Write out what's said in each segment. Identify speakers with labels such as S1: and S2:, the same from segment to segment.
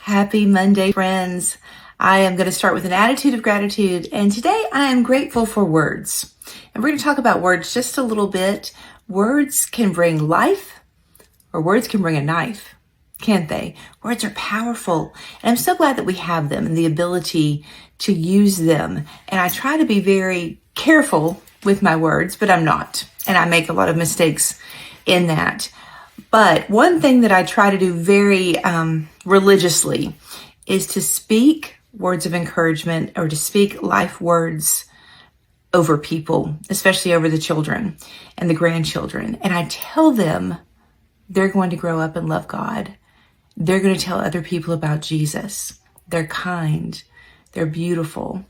S1: Happy Monday, friends. I am going to start with an attitude of gratitude, and today I am grateful for words. And we're going to talk about words just a little bit. Words can bring life, or words can bring a knife, can't they? Words are powerful, and I'm so glad that we have them and the ability to use them. And I try to be very careful with my words, but I'm not, and I make a lot of mistakes in that. But one thing that I try to do very religiously is to speak words of encouragement or to speak life words over people, especially over the children and the grandchildren. And I tell them they're going to grow up and love God. They're going to tell other people about Jesus. They're kind. They're beautiful.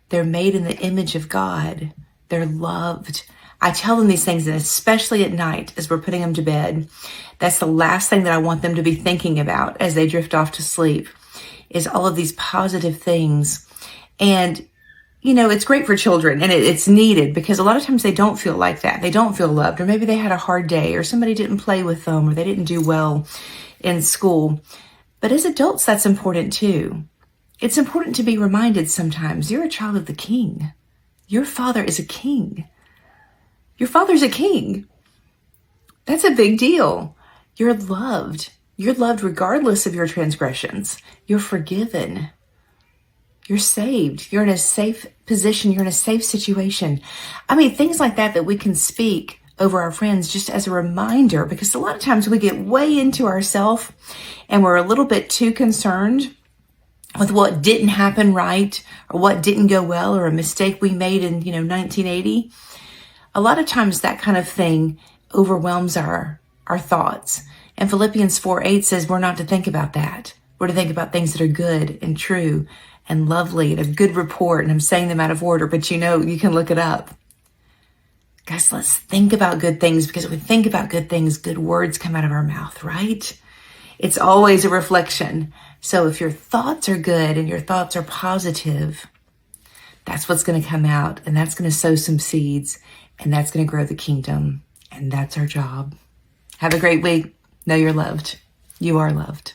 S1: They're made in the image of God. They're loved. I tell them these things, and especially at night as we're putting them to bed, that's the last thing that I want them to be thinking about as they drift off to sleep, is all of these positive things. And, you know, it's great for children, and it's needed because a lot of times they don't feel like that. They don't feel loved, or maybe they had a hard day, or somebody didn't play with them, or they didn't do well in school. But as adults, that's important too. It's important to be reminded sometimes you're a child of the King. Your Father is a king. Your Father's a king. That's a big deal. You're loved. You're loved regardless of your transgressions. You're forgiven. You're saved. You're in a safe position. You're in a safe situation. I mean, things like that we can speak over our friends just as a reminder, because a lot of times we get way into ourselves and we're a little bit too concerned with what didn't happen right or what didn't go well or a mistake we made in, 1980. A lot of times that kind of thing overwhelms our thoughts. And Philippians 4:8 says we're not to think about that. We're to think about things that are good and true and lovely and a good report. And I'm saying them out of order, but you can look it up. Guys, let's think about good things, because if we think about good things, good words come out of our mouth, right? It's always a reflection. So if your thoughts are good and your thoughts are positive, that's what's going to come out, and that's going to sow some seeds, and that's going to grow the kingdom, and that's our job. Have a great week. Know you're loved. You are loved.